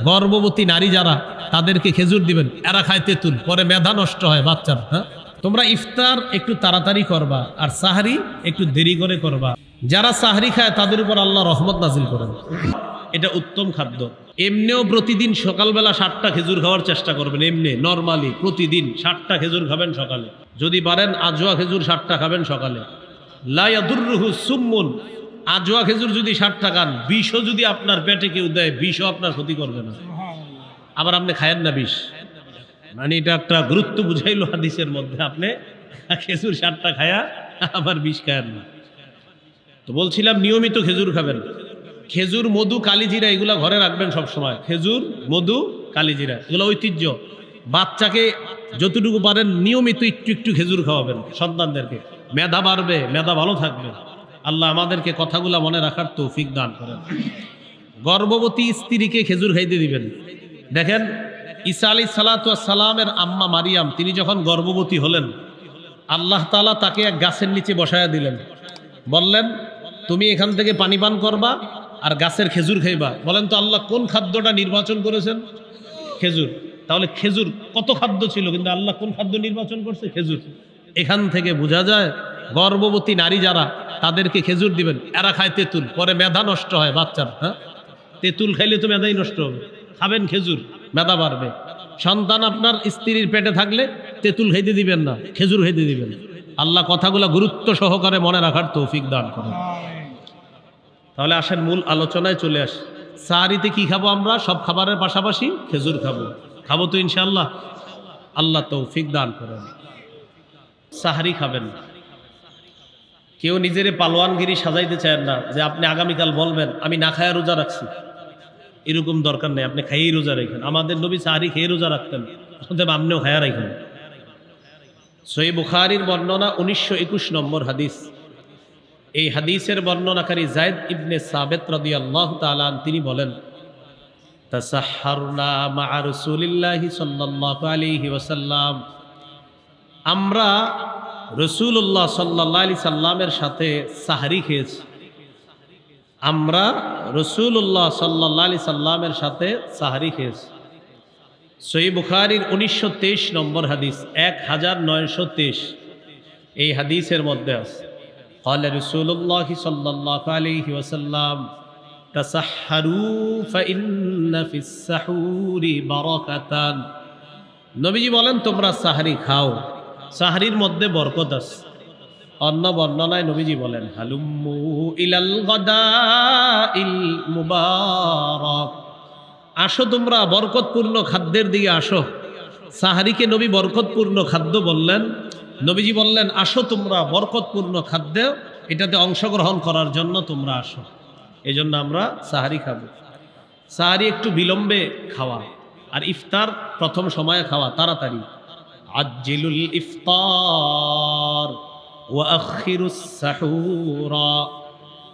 গর্ভবতী নারী যারা তাদেরকে খেজুর দিবেন, এরা খায় তেঁতুল, পরে মেধা নষ্ট হয় বাচ্চার। হ্যাঁ, তোমরা ইফতার একটু তাড়াতাড়ি করবা আর সাহারি একটু দেরি করে করবা। যারা সাহারি খায় তাদের উপর আল্লাহ রহমত নাজিল করেন। এটা উত্তম খাদ্য। এমনিও প্রতিদিন সকালবেলা 7টা খেজুর খাওয়ার চেষ্টা করবেন। এমনি নর্মালি প্রতিদিন 7টা খেজুর খাবেন সকালে, যদি পারেন আজোয়া খেজুর 7টা খাবেন সকালে। লা ইয়াদুররুহু সুম্মুন, আজোয়া খেজুর যদি 7টা খান, বিষও যদি আপনার পেটে কেউ দেয়, বিষও আপনার ক্ষতি করবে না। আবার আপনি খায়েন না বিষ, মানে এটা একটা গুরুত্ব বুঝাইলো হাদিসের মধ্যে। আপনি খেজুর 7টা খায়া আবার বিষ খায়েন না। তো বলছিলাম নিয়মিত খেজুর খাবেন। খেজুর, মধু, কালিজিরা এগুলা ঘরে রাখবেন সব সময়। খেজুর, মধু, কালিজিরা এগুলো ঐতিহ্য। বাচ্চাকে যতটুকু পারেন নিয়মিত একটু একটু খেজুর খাওয়াবেন সন্তানদেরকে। মেধা বাড়বে, মেধা ভালো থাকবে। আল্লাহ আমাদেরকে কথাগুলা মনে রাখার তৌফিক দান করেন। গর্ভবতী স্ত্রীকে খেজুর খাইতে দিবেন। দেখেন ঈসা আলাইহিস সালাতু ওয়াস সালামের আম্মা মারিয়াম, তিনি যখন গর্ভবতী হলেন, আল্লাহ তাআলা তাকে এক গাছের নিচে বসায়া দিলেন। বললেন, তুমি এখান থেকে পানি পান করবা আর গাছের খেজুর খাইবা। বলেন তো আল্লাহ কোন খাদ্যটা নির্বাচন করেছেন? খেজুর। তাহলে খেজুর কত খাদ্য ছিল, কিন্তু আল্লাহ কোন খাদ্য নির্বাচন করছে? খেজুর। এখান থেকে বোঝা যায় গর্ভবতী নারী যারা তাদেরকে খেজুর দিবেন, এরা খায় তেঁতুল, পরে মেধা নষ্ট হয় বাচ্চার। হ্যাঁ, তেঁতুল খাইলে তো মেধাই নষ্ট হবে। খাবেন খেজুর, মেধা বাড়বে। সন্তান আপনার স্ত্রীর পেটে থাকলে তেঁতুল খাইতে দিবেন না, খেজুর খাইতে দিবেন। আল্লাহ কথাগুলো গুরুত্ব সহকারে মনে রাখার তৌফিক দান করেন। তাহলে আসেন মূল আলোচনায় চলে আসি। সাহারিতে কি খাবো আমরা? সব খাবারের পাশাপাশি খেজুর খাবো। খাবো তো ইনশাআল্লাহ? আল্লাহ তৌফিক দান করেন। সাহারি খাবেন। কেউ নিজের পালোয়ানগিরি সাজাইতে চায় না যে আপনি আগামীকাল বলবেন আমি না খায়া রোজা রাখছি। এরকম দরকার নেই, আপনি খাইয়েই রোজা রাখেন। আমাদের নবী সাহারি খেয়ে রোজা রাখতেন, আপনিও খায়া রাখেন। সহিহ বুখারীর বর্ণনা 1921 নম্বর হাদিস। এই হাদিসের বর্ণনাকারী যায়েদ ইবনে সাবিত রাদিয়াল্লাহু তাআলা তিনি বলেন, তাসাহহারনা মা রাসূলিল্লাহি সাল্লাল্লাহু আলাইহি ওয়াসাল্লাম, আমরা রাসূলুল্লাহ সাল্লাল্লাহু আলাইহি সাল্লামের সাথে সাহরি খেয়েছি। আমরা রাসূলুল্লাহ সাল্লাল্লাহু আলাইহি সাল্লামের সাথে সাহরি খেয়েছি। সহিহ বুখারীর 1923 নম্বর হাদিস, 1923। এই হাদিসের মধ্যে আছে, قال رسول الله صلى الله عليه وسلم تسحروا فإن في السحور بركة। নবীজি বলেন তোমরা সাহরি খাও, সাহরির মধ্যে বরকত আছে। অন্য বর্ণনায় নবীজি বলেন, হালুম্মু ইলাল গাদাইল মুবারাক, আসো তোমরা বরকতপূর্ণ খাদ্যের দিকে আসো। সাহারিকে নবী বরকতপূর্ণ খাদ্য বললেন। নবীজি বললেন, আসো তোমরা বরকতপূর্ণ খাদ্য, এটাতে অংশগ্রহণ করার জন্য তোমরা আসো। এই জন্য আমরা সাহারি খাবো। সাহারি একটু বিলম্বে খাওয়া, আর ইফতার প্রথম সময়ে খাওয়া, তাড়াতাড়ি। আজ্জিলুল ইফতার ওয়া আখিরুস সাহুরা,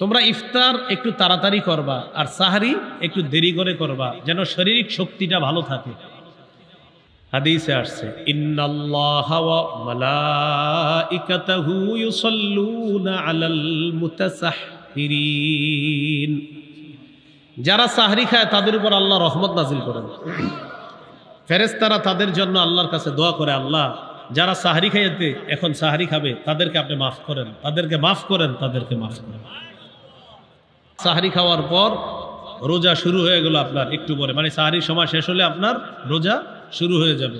তোমরা ইফতার একটু তাড়াতাড়ি করবা আর সাহারি একটু দেরি করে করবা, যেন শারীরিক শক্তিটা ভালো থাকে। হাদিসে আসছে, ইন্নাল্লাহা ওয়া মালাইকাতাহু ইউসাল্লুনা আলাল মুতাসাহহিরিন, যারা সাহরি খায় তাদের উপর আল্লাহ রহমত নাজিল করেন। ফেরেশতারা তাদের জন্য আল্লাহর কাছে দোয়া করে, আল্লাহ যারা সাহরি খাইতে এখন সাহরি খাবে তাদেরকে আপনি মাফ করেন, তাদেরকে মাফ করেন, তাদেরকে মাফ করেন। সাহরি খাওয়ার পর রোজা শুরু হয়ে গেল আপনার একটু পরে, মানে সাহরির সময় শেষ হলে আপনার রোজা শুরু হয়ে যাবে।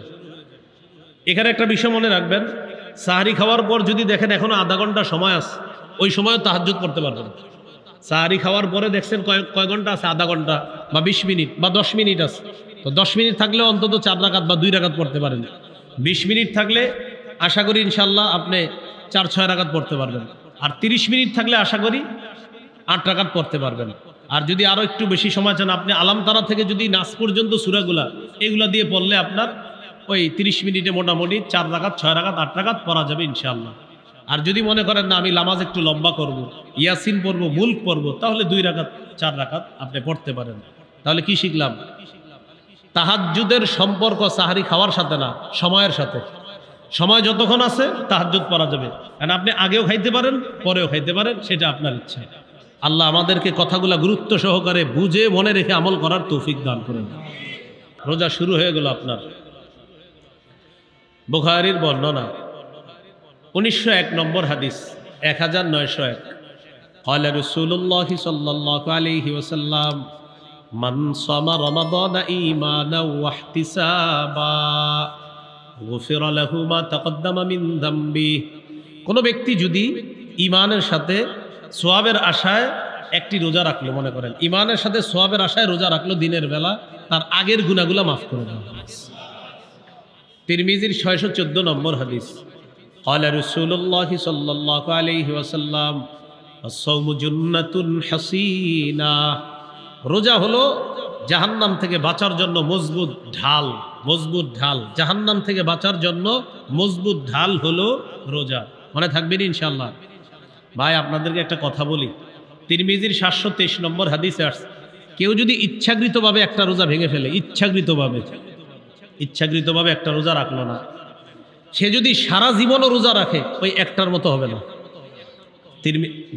এখানে একটা বিষয় মনে রাখবেন, সাহরি খাওয়ার পর যদি দেখেন এখনো আধা ঘন্টা সময় আছে, ওই সময়ও তাহাজ্জুদ পড়তে পারবেন। সাহরি খাওয়ার পরে দেখছেন কয় ঘন্টা আছে? আধা ঘন্টা বা 20 মিনিট বা 10 মিনিট আছে, তো 10 মিনিট থাকলেও অন্তত 4 রাকাত বা 2 রাকাত পড়তে পারেন। 20 মিনিট থাকলে আশা করি ইনশাল্লাহ আপনি 4-6 রাকাত পড়তে পারবেন। আর 30 মিনিট থাকলে আশা করি 8 রাকাত পড়তে পারবেন। আর যদি আরো একটু বেশি সময় চান, আপনি আলাম তারা থেকে যদি নাস পর্যন্ত সূরাগুলা এগুলা দিয়ে পড়লে আপনার ওই 30 মিনিটে মোটামুটি 4 রাকাত, 6 রাকাত, 8 রাকাত পড়া যাবে ইনশাআল্লাহ। আর যদি মনে করেন না আমি নামাজ একটু লম্বা করব, ইয়াসিন পড়বো, মুলক পড়বো, তাহলে 2 রাকাত 4 রাকাত আপনি পড়তে পারেন। তাহলে কি শিখলাম? তাহাজ্জুদের সম্পর্ক সাহারি খাওয়ার সাথে না, সময়ের সাথে। সময় যতক্ষণ আছে তাহাজ্জুদ পড়া যাবে, কারণ আপনি আগেও খাইতে পারেন, পরেও খাইতে পারেন, সেটা আপনার ইচ্ছা। আল্লাহ আমাদেরকে কথাগুলা গুরুত্ব সহকারে বুঝে মনে রেখে আমল করার তৌফিক দান করেন। রোজা শুরু হয়ে গেল আপনার। বুখারীর বর্ণনা 1901 নম্বর হাদিস 1901 قال رسول الله صلى الله عليه وسلم من صام رمضان إيمانا واحتسابا غفر له ما تقدم من ذنبه। কোন ব্যক্তি যদি ঈমানের সাথে সওয়াবের আশায় একটি রোজা রাখলো, মনে করেন ঈমানের সাথে সওয়াবের আশায় রোজা রাখলো দিনের বেলা, তার আগের গুনাহগুলো মাফ করে দেওয়া হবে। তিরমিজির 614 নম্বর হাদিস قال رسول الله صلى الله عليه وسلم الصوم جنة حصينة। রোজা হলো জাহান্নাম থেকে বাঁচার জন্য মজবুত ঢাল, মজবুত ঢাল। জাহান্নাম থেকে বাঁচার জন্য মজবুত ঢাল হলো রোজা। মনে থাকবেন ইনশাআল্লাহ। ভাই আপনাদেরকে একটা কথা বলি, তিরমিজির 723 নম্বর হাদিসে আসছে, কেউ যদি ইচ্ছাকৃতভাবে একটা রোজা ভেঙে ফেলে, ইচ্ছাকৃতভাবে একটা রোজা রাখলো না, সে যদি সারা জীবনও রোজা রাখে ওই একটার মতো হবে না।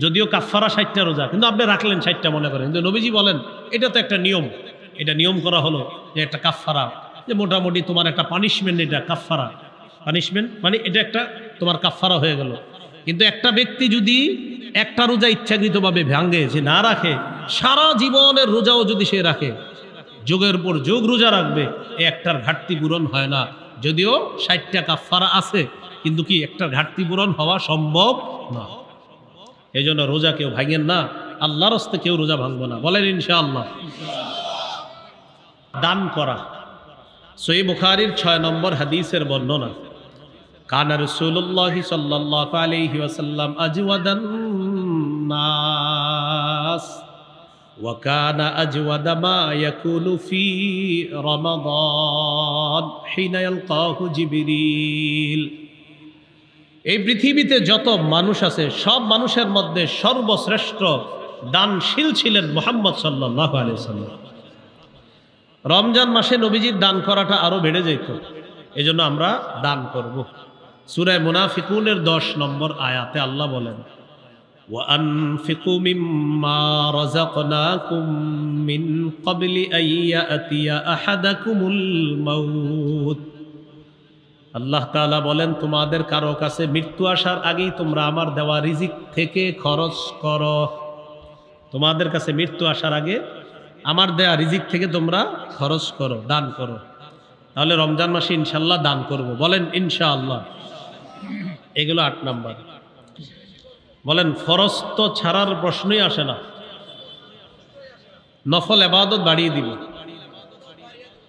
যদিও কাফারা 60টা রোজা, কিন্তু আপনি রাখলেন 60টা মনে করেন, কিন্তু নবীজি বলেন এটা তো একটা নিয়ম, এটা নিয়ম করা হলো যে একটা কাফারা, যে মোটামুটি তোমার একটা পানিশমেন্ট, এটা কাফারা পানিশমেন্ট, মানে এটা একটা তোমার কাফারা হয়ে গেল। কিন্তু একটা ব্যক্তি যদি একটা রোজা ইচ্ছাকৃতভাবে ভাঙে, যে না রাখে, সারা জীবনের রোজাও যদি সে রাখে, যোগের পর যোগ রোজা রাখবে, একটার ঘাটতি পূরণ হয় না। যদিও 60টা কাফারা আছে, কিন্তু কি একটার ঘাটতি পূরণ হওয়া সম্ভব না। এই জন্য রোজা কেউ ভাঙেন না, আল্লাহর হস্তে কেউ রোজা ভাঙবো না, বলেন ইনশাআল্লাহ। দান করা, সহিহ বুখারীর 6 নম্বর হাদিসের বর্ণনা, কানা রাসূলুল্লাহি সাল্লাল্লাহু আলাইহি ওয়াসাল্লাম আজওয়াদান নাস ওয়া কানা আজওয়াদা মা ইয়াকুনু ফি রমাদান হিনা ইয়ালকাহু জিবরিল। এই পৃথিবীতে যত মানুষ আছে সব মানুষের মধ্যে সর্বশ্রেষ্ঠ দানশীল ছিলেন মুহাম্মদ সাল্লাল্লাহু আলাইহি ওয়াসাল্লাম। রমজান মাসে নবীজির দান করাটা আরো বেড়ে যেত, এজন্য আমরা দান করব। সূরা মুনাফিকুনের 10 নম্বর আয়াতে আল্লাহ বলেন, ওয়া আনফিকু মিম্মা রাযাকনাকুম মিন ক্বাবলি আইয়াতিয়া আহাদাকুমুল মাউত। আল্লাহ তাআলা বলেন, তোমাদের কারো কাছে মৃত্যু আসার আগেই তোমরা আমার দেওয়া রিজিক থেকে খরচ করো। তোমাদের কাছে মৃত্যু আসার আগে আমার দেয়া রিজিক থেকে তোমরা খরচ করো, দান করো। তাহলে রমজান মাসে ইনশাআল্লাহ দান করব, বলেন ইনশাআল্লাহ। এগুলো 8 নাম্বার। বলেন ফরজ তো ছাড়ার প্রশ্নই আসে না, নফল ইবাদত বাড়িয়ে দিব।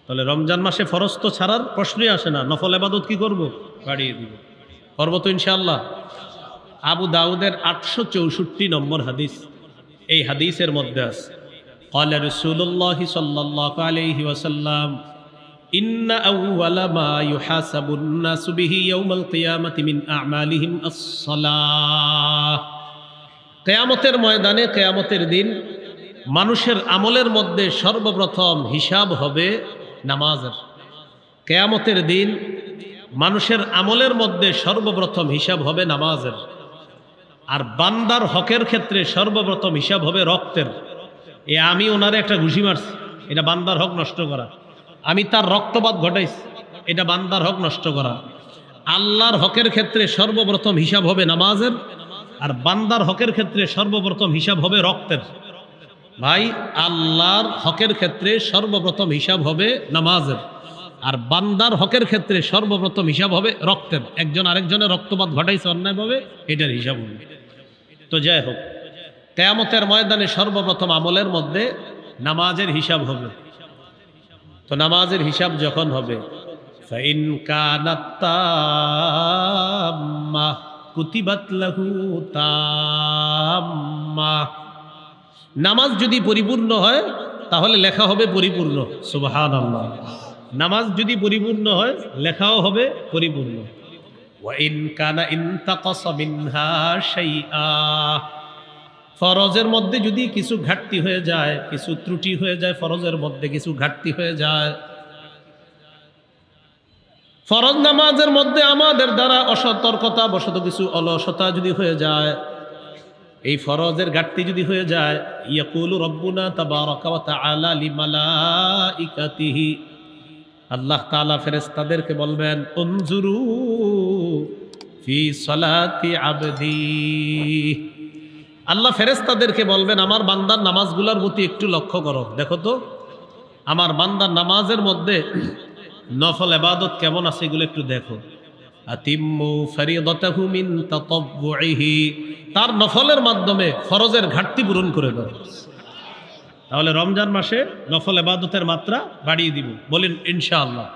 তাহলে রমজান মাসে ফরজ তো ছাড়ার প্রশ্নই আসে না, নফল ইবাদত কি করব? বাড়িয়ে দিব। করব তো ইনশাআল্লাহ। আবু দাউদের 864 নম্বর হাদিস, এই হাদিসের মধ্যে আছে, قال رسول الله صلى الله عليه وسلم إن أول ما يحاسب الناس به يوم القيامة من أعمالهم الصلاة। কিয়ামতের ময়দানে, কিয়ামতের দিন মানুষের আমলের মধ্যে সর্বপ্রথম হিসাব হবে নামাজের। কিয়ামতের দিন মানুষের আমলের মধ্যে সর্বপ্রথম হিসাব হবে নামাজের। আর বান্দার হকের ক্ষেত্রে সর্বপ্রথম হিসাব হবে রক্তের। আমি ওনারে একটা ঘুষি মারছি, এটা বান্দার হক নষ্ট করা। আমি তার রক্তপাত ঘটাইছি, এটা বান্দার হক নষ্ট করা। আল্লাহর হকের ক্ষেত্রে সর্বপ্রথম হিসাব হবে নামাজের, আর বান্দার হকের ক্ষেত্রে সর্বপ্রথম হিসাব হবে রক্তের। ভাই, আল্লাহর হকের ক্ষেত্রে সর্বপ্রথম হিসাব হবে নামাজের, আর বান্দার হকের ক্ষেত্রে সর্বপ্রথম হিসাব হবে রক্তের। একজন আরেকজনের রক্তপাত ঘটাইছে অন্যায়ভাবে, এটার হিসাব হবে। তো যাই হোক, কিয়ামতের ময়দানে সর্বপ্রথম আমলের মধ্যে নামাজের হিসাব হবে। তো নামাজের হিসাব যখন হবে, ফাইন কানাত তাম্মা কুতিবাত লাহু তাম্মা। নামাজ যদি পরিপূর্ণ হয় তাহলে লেখা হবে পরিপূর্ণ। সুবহানাল্লাহ। নামাজ যদি পরিপূর্ণ হয় লেখাও হবে পরিপূর্ণ। ওয়া ইন কানা ইনতাকাসা মিনহা শাইআ। ফরজের মধ্যে যদি কিছু ঘাটতি হয়ে যায়, কিছু ত্রুটি হয়ে যায়, ফরজের মধ্যে কিছু ঘাটতি হয়ে যায়, ফরজ নামাজের মধ্যে আমাদের দ্বারা অসতর্কতা বশত কিছু অলসতা যদি হয়ে যায়, এই ফরজের ঘাটতি যদি হয়ে যায়, ইয়াকুলু রব্বুনা তাবারাকা ওয়া তাআলা লিমালাইকাতিহি, আল্লাহ তাআলা ফেরেশতাদেরকে বলবেন উনজুরু ফি সলাতি আবদি। আল্লাহ ফেরেশতাদেরকে বলবেন আমার বান্দার নামাজগুলোর প্রতি একটু লক্ষ্য করো, দেখো তো আমার বান্দার নামাজের মধ্যে নফল ইবাদত কেমন আছে, এগুলো একটু দেখো। আতিম্মু ফরিদাতাহু মিন তাতাব্বুইহি, তার নফলের মাধ্যমে ফরজের ঘাটতি পূরণ করে দাও। তাহলে রমজান মাসে নফল ইবাদতের মাত্রা বাড়িয়ে দিব, বলেন ইনশাআল্লাহ।